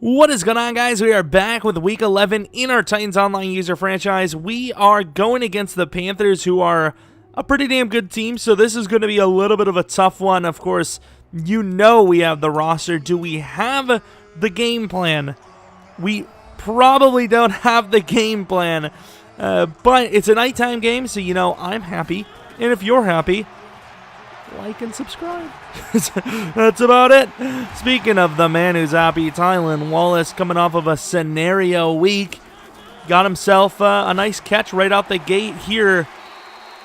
What is going on, guys? We are back with Week 11 in our Titans Online user franchise. We are going against the Panthers, who are a pretty damn good team, so this is going to be a little bit of a tough one. Of course, you know we have the roster. Do we have the game plan? We probably don't have the game plan, but it's a nighttime game, so you know I'm happy. And if you're happy, like and subscribe. That's about it. Speaking of the man who's happy, Tylan Wallace, coming off of a scenario week, got himself a nice catch right out the gate here.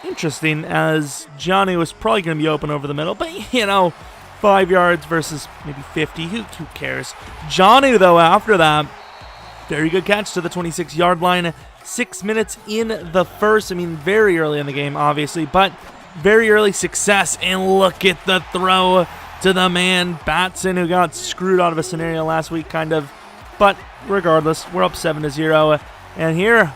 Interesting, as Johnny was probably going to be open over the middle, but you know, 5 yards versus maybe 50. Who cares? Johnny, though, after that, very good catch to the 26-yard line. 6 minutes in the first. I mean, very early in the game, obviously, but very early success, and look at the throw to the man, Batson, who got screwed out of a scenario last week, kind of. But regardless, we're up 7-0. And here,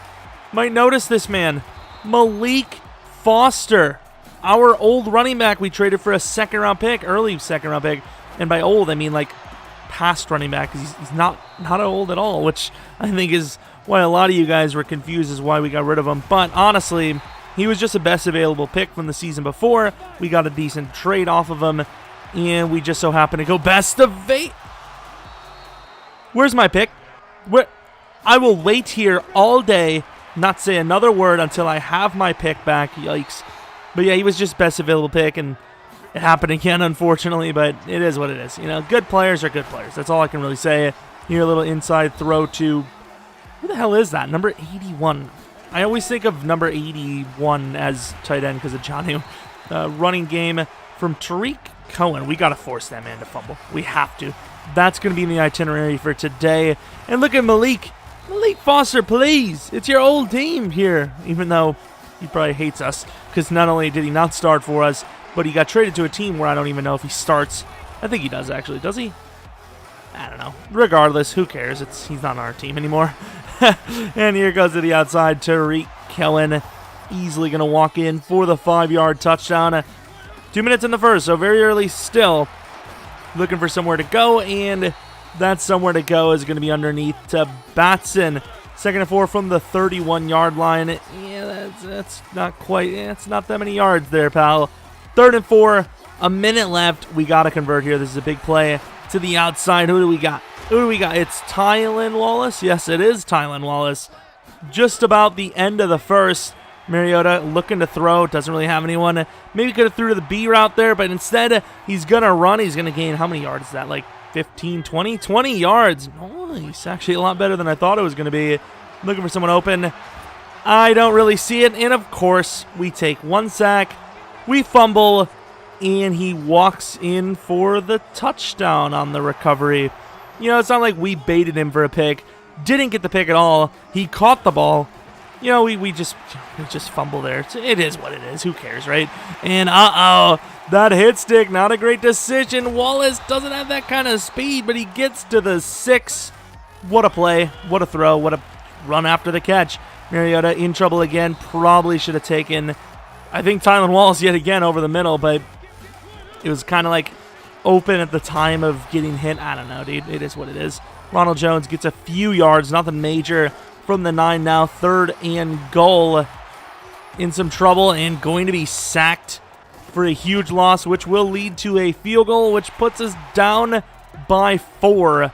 might notice this man, Malik Foster, our old running back we traded for a second-round pick, early second-round pick. And by old, I mean like past running back, because he's not old at all, which I think is why a lot of you guys were confused as why we got rid of him. But honestly, he was just the best available pick from the season before. We got a decent trade off of him, and we just so happen to go best of 8. Where's my pick? I will wait here all day, not say another word until I have my pick back. Yikes. But yeah, he was just best available pick, and it happened again, unfortunately, but it is what it is. You know, good players are good players. That's all I can really say. Here, a little inside throw to, who the hell is that? Number 81. I always think of number 81 as tight end because of Johnny. Running game from Tariq Cohen. We got to force that man to fumble. We have to. That's going to be in the itinerary for today. And look at Malik. Malik Foster, please. It's your old team here. Even though he probably hates us because not only did he not start for us, but he got traded to a team where I don't even know if he starts. I think he does, actually. Does he? I don't know. Regardless, who cares? He's not on our team anymore. And here goes to the outside, Tariq Cohen, easily going to walk in for the 5-yard touchdown. 2 minutes in the first, so very early still. Looking for somewhere to go, and that somewhere to go is going to be underneath to Batson. 2nd and 4 from the 31-yard line. Yeah, that's not quite, it's not that many yards there, pal. 3rd and 4, a minute left. We got to convert here. This is a big play to the outside. Who do we got? It's Tylan Wallace. Yes, it is Tylan Wallace. Just about the end of the first. Mariota looking to throw. Doesn't really have anyone. Maybe could have threw to the B route there, but instead he's going to run. He's going to gain, how many yards is that? Like 15, 20? 20 yards. Nice. Actually a lot better than I thought it was going to be. Looking for someone open. I don't really see it. And of course, we take 1 sack. We fumble. And he walks in for the touchdown on the recovery. You know, it's not like we baited him for a pick. Didn't get the pick at all. He caught the ball. You know, we just fumble there. It is what it is. Who cares, right? And that hit stick, not a great decision. Wallace doesn't have that kind of speed, but he gets to the 6. What a play. What a throw. What a run after the catch. Mariota in trouble again. Probably should have taken, I think, Tylan Wallace yet again over the middle, but it was kind of like open at the time of getting hit. I don't know, dude. It is what it is. Ronald Jones gets a few yards, nothing major, from the 9 now. 3rd and goal. In some trouble and going to be sacked for a huge loss, which will lead to a field goal, which puts us down by 4.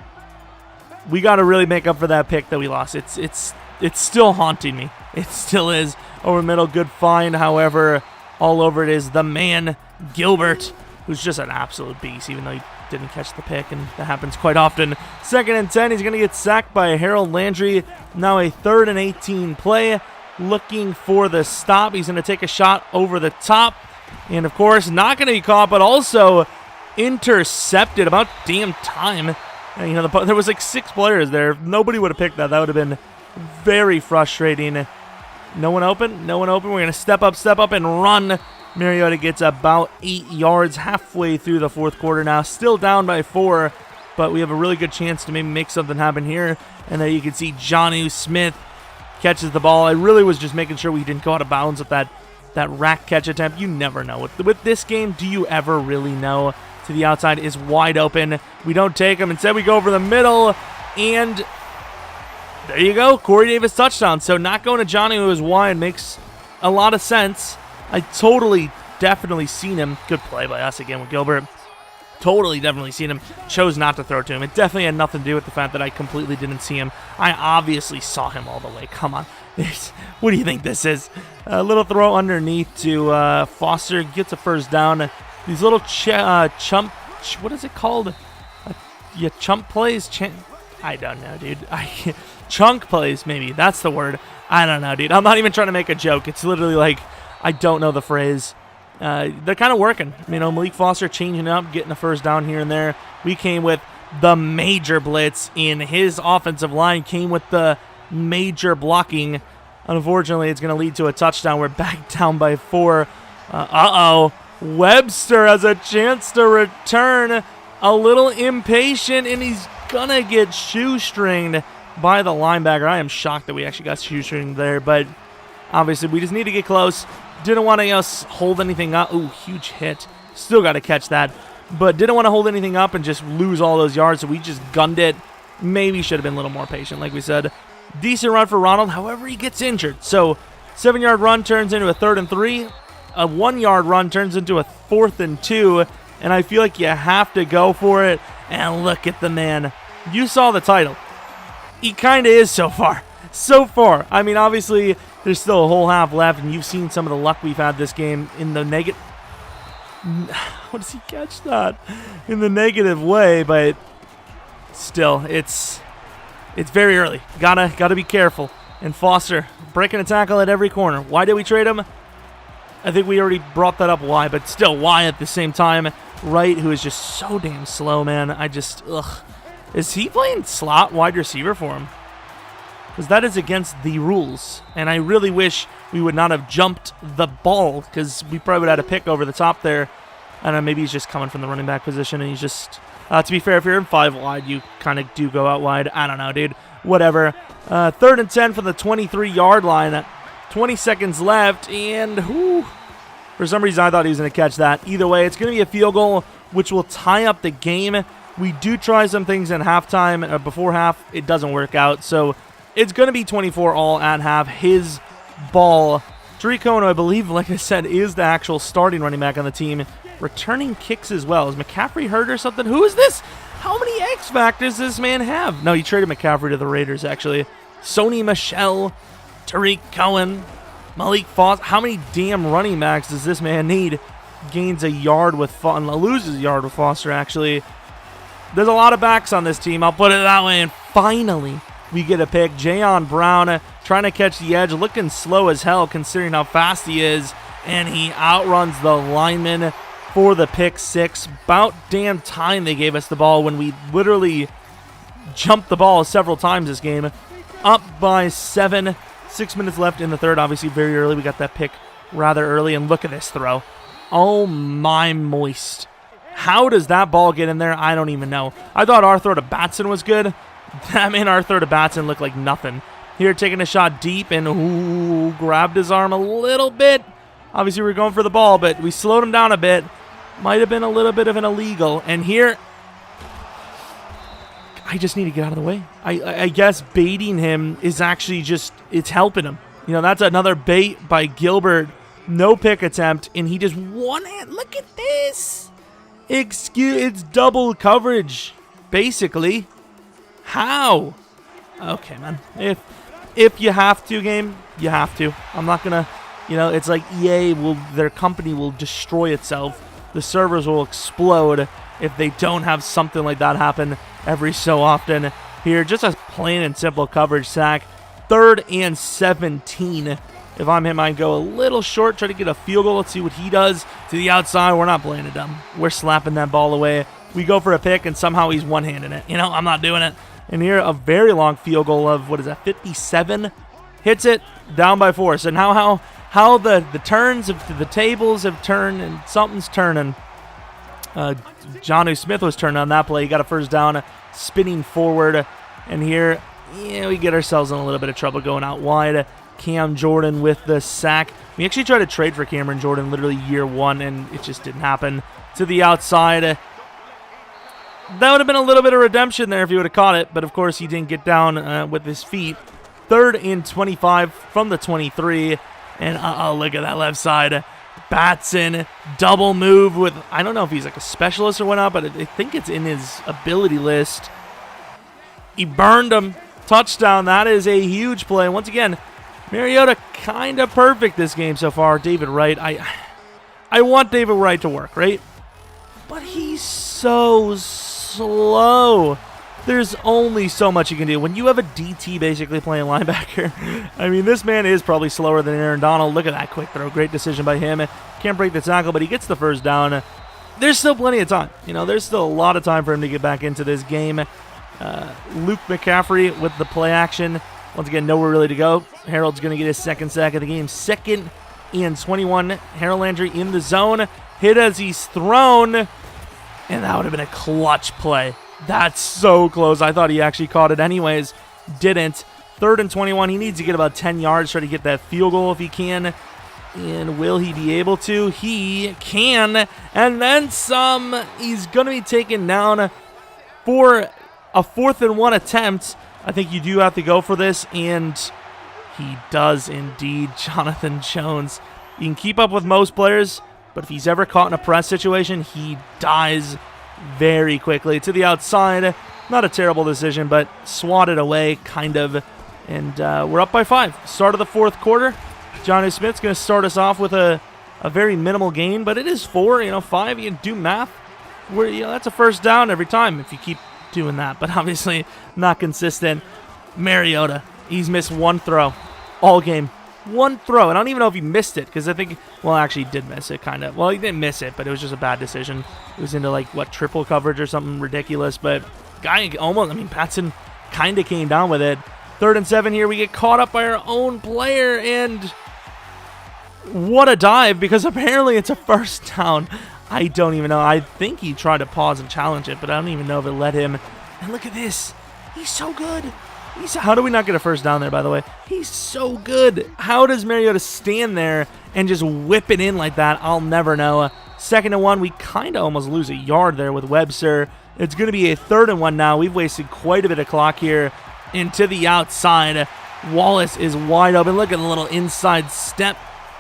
We got to really make up for that pick that we lost. It's still haunting me. It still is. Over middle, good find. However, all over it is the man, Gilbert, who's just an absolute beast, even though he didn't catch the pick, and that happens quite often. 2nd and 10, he's going to get sacked by Harold Landry. Now a 3rd and 18 play, looking for the stop. He's going to take a shot over the top, and of course, not going to be caught, but also intercepted. About damn time. And, you know, there was like 6 players there. If nobody would have picked that, that would have been very frustrating. No one open? No one open. We're going to step up, and run. Mariota gets about 8 yards halfway through the 4th quarter now. Still down by 4, but we have a really good chance to maybe make something happen here. And there you can see Jonnu Smith catches the ball. I really was just making sure we didn't go out of bounds with that rack catch attempt. You never know. With this game, do you ever really know? To the outside is wide open. We don't take him. Instead, we go over the middle. And there you go, Corey Davis touchdown. So not going to Johnny who was wide makes a lot of sense. I definitely seen him. Good play by us again with Gilbert. Totally definitely seen him. Chose not to throw to him. It definitely had nothing to do with the fact that I completely didn't see him. I obviously saw him all the way. Come on. What do you think this is? A little throw underneath to Foster. Gets a first down. These little chump... What is it called? Chump plays? I don't know, dude. Chunk plays, maybe. That's the word. I don't know, dude. I'm not even trying to make a joke. It's literally like, I don't know the phrase. They're kind of working. You know, Malik Foster changing up, getting the first down here and there. We came with the major blitz in his offensive line, came with the major blocking. Unfortunately, it's going to lead to a touchdown. We're back down by 4. Webster has a chance to return. A little impatient, and he's going to get shoestringed by the linebacker. I am shocked that we actually got shoestringed there, but obviously we just need to get close. Didn't want to hold anything up. Ooh, huge hit. Still got to catch that. But didn't want to hold anything up and just lose all those yards, so we just gunned it. Maybe should have been a little more patient, like we said. Decent run for Ronald. However, he gets injured. So 7-yard run turns into a 3rd and 3. A 1-yard run turns into a 4th and 2. And I feel like you have to go for it. And look at the man. You saw the title. He kind of is so far. So far. I mean, obviously, there's still a whole half left, and you've seen some of the luck we've had this game in the negative. How does he catch that? In the negative way, but still, it's very early. Gotta be careful. And Foster breaking a tackle at every corner. Why did we trade him? I think we already brought that up why, but still why at the same time. Wright, who is just so damn slow, man. Is he playing slot wide receiver for him? Because that is against the rules. And I really wish we would not have jumped the ball, because we probably would have had a pick over the top there. I don't know, maybe he's just coming from the running back position, and he's just... to be fair, if you're in 5 wide, you kind of do go out wide. I don't know, dude. Whatever. 3rd and 10 from the 23-yard line. 20 seconds left, and for some reason I thought he was going to catch that. Either way, it's going to be a field goal, which will tie up the game. We do try some things in halftime. Before half, it doesn't work out, so it's going to be 24 all at half. His ball. Tariq Cohen, I believe, like I said, is the actual starting running back on the team. Returning kicks as well. Is McCaffrey hurt or something? Who is this? How many X factors does this man have? No, he traded McCaffrey to the Raiders, actually. Sony Michel, Tariq Cohen, Malik Foster. How many damn running backs does this man need? Gains a yard with loses a yard with Foster, actually. There's a lot of backs on this team, I'll put it that way. And finally, we get a pick. Jayon Brown trying to catch the edge, looking slow as hell considering how fast he is. And he outruns the lineman for the pick 6. About damn time they gave us the ball when we literally jumped the ball several times this game. Up by 7. 6 minutes left in the third. Obviously very early. We got that pick rather early. And look at this throw. Oh my moist. How does that ball get in there? I don't even know. I thought our throw to Batson was good. That made our throw to Batson look like nothing. Here taking a shot deep and grabbed his arm a little bit. Obviously we were going for the ball, but we slowed him down a bit. Might have been a little bit of an illegal. And here, I just need to get out of the way. I guess baiting him is actually just, it's helping him. You know, that's another bait by Gilbert. No pick attempt, and he just one hand. Look at this. It's double coverage, basically. How? Okay, man. If you have to, game, you have to. I'm not gonna, you know, it's like EA their company will destroy itself. The servers will explode if they don't have something like that happen every so often. Here, just a plain and simple coverage sack. 3rd and 17. If I'm him, I'd go a little short, try to get a field goal. Let's see what he does to the outside. We're not playing it dumb. We're slapping that ball away. We go for a pick, and somehow he's one-handing it. You know, I'm not doing it. And here, a very long field goal of, 57? Hits it, down by 4. So now how the turns of the tables have turned, and something's turning. Jonnu Smith was turned on that play. He got a first down, spinning forward. And here, we get ourselves in a little bit of trouble going out wide. Cam Jordan with the sack. We actually tried to trade for Cameron Jordan literally year 1, and it just didn't happen. To the outside. That would have been a little bit of redemption there if he would have caught it, but of course he didn't get down with his feet. 3rd and 25 from the 23, and look at that left side. Batson, double move with, I don't know if he's like a specialist or whatnot, but I think it's in his ability list. He burned him. Touchdown. That is a huge play. Once again, Mariota kind of perfect this game so far. David Wright, I want David Wright to work, right? But he's so slow. There's only so much you can do. When you have a DT basically playing linebacker, I mean, this man is probably slower than Aaron Donald. Look at that quick throw. Great decision by him. Can't break the tackle, but he gets the first down. There's still plenty of time. You know, there's still a lot of time for him to get back into this game. Luke McCaffrey with the play action. Once again, nowhere really to go. Harold's going to get his second sack of the game. 2nd and 21. Harold Landry in the zone. Hit as he's thrown. And that would have been a clutch play. That's so close. I thought he actually caught it anyways. Didn't. 3rd and 21. He needs to get about 10 yards, try to get that field goal if he can. And will he be able to? He can. And then some. He's going to be taken down for a 4th and 1 attempt. I think you do have to go for this. And he does indeed. Jonathan Jones. You can keep up with most players, but if he's ever caught in a press situation, he dies very quickly. To the outside. Not a terrible decision, but swatted away, kind of. And we're up by 5. Start of the 4th quarter. Johnny Smith's going to start us off with a very minimal gain, but it is 4. 5, you can do math. That's a first down every time if you keep doing that, but obviously not consistent. Mariota, he's missed 1 throw all game. 1 throw. And I don't even know if he missed it, because I think, well, actually he did miss it, kind of. Well, he didn't miss it, but it was just a bad decision. It was into, like, triple coverage or something ridiculous, but guy almost, Patson kind of came down with it. 3rd and 7 here. We get caught up by our own player, and what a dive, because apparently it's a first down. I don't even know. I think he tried to pause and challenge it, but I don't even know if it let him. And look at this. He's so good. How do we not get a first down there, by the way? He's so good. How does Mariota stand there and just whip it in like that? I'll never know. 2nd and 1. We kind of almost lose a yard there with Webster. It's going to be a 3rd and 1 now. We've wasted quite a bit of clock here. Into the outside. Wallace is wide open. Look at the little inside step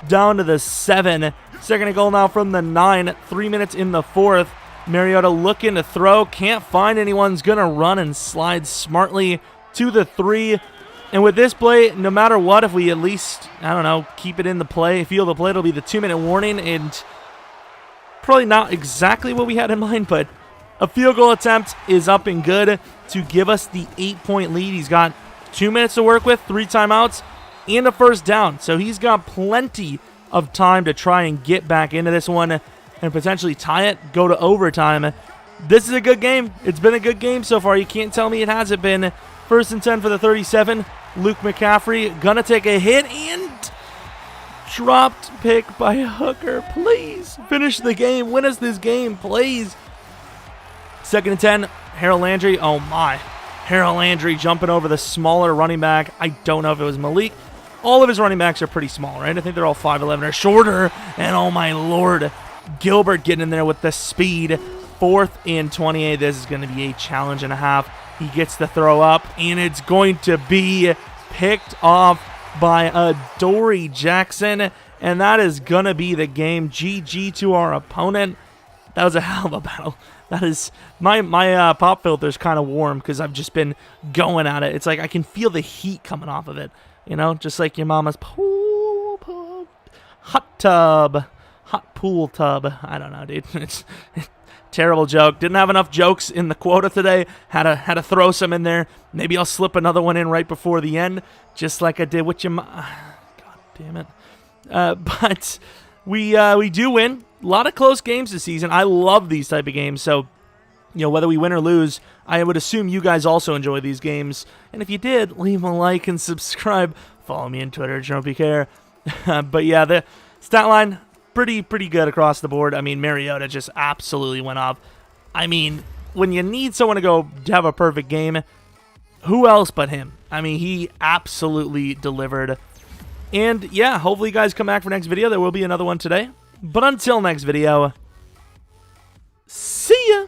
down to the 7. 2nd and goal now from the 9. 3 minutes in the 4th. Mariota looking to throw. Can't find anyone's going to run and slide smartly to the 3. And with this play, no matter what, if we at least, I don't know, keep it in the play, feel the play, it'll be the 2-minute warning. And probably not exactly what we had in mind, but a field goal attempt is up and good to give us the 8-point lead. He's got 2 minutes to work with, 3 timeouts, and a first down. So he's got plenty of time to try and get back into this one and potentially tie it, go to overtime. This is a good game. It's been a good game so far. You can't tell me it hasn't been. 1st and 10 for the 37. Luke McCaffrey gonna take a hit and dropped pick by Hooker. Please finish the game. Win us this game, please. 2nd and 10. Harold Landry. Oh my. Harold Landry jumping over the smaller running back. I don't know if it was Malik. All of his running backs are pretty small, right? I think they're all 5'11" or shorter. And oh my lord, Gilbert getting in there with the speed. 4th and 28. This is going to be a challenge and a half. He gets the throw up, and it's going to be picked off by Adoree Jackson. And that is going to be the game. GG to our opponent. That was a hell of a battle. That is, my pop filter's kind of warm because I've just been going at it. It's like I can feel the heat coming off of it. Just like your mama's hot pool tub. I don't know, dude. It's terrible joke. Didn't have enough jokes in the quota today. Had to throw some in there. Maybe I'll slip another one in right before the end, just like I did with your God damn it. But we do win. A lot of close games this season. I love these type of games. So, whether we win or lose, I would assume you guys also enjoy these games. And if you did, leave a like and subscribe. Follow me on Twitter, Jeromepkr. But yeah, the stat line, pretty good across the board. Mariota just absolutely went off. When you need someone to go have a perfect game, who else but him? He absolutely delivered. And yeah, hopefully you guys come back for next video. There will be another one today. But until next video, see ya!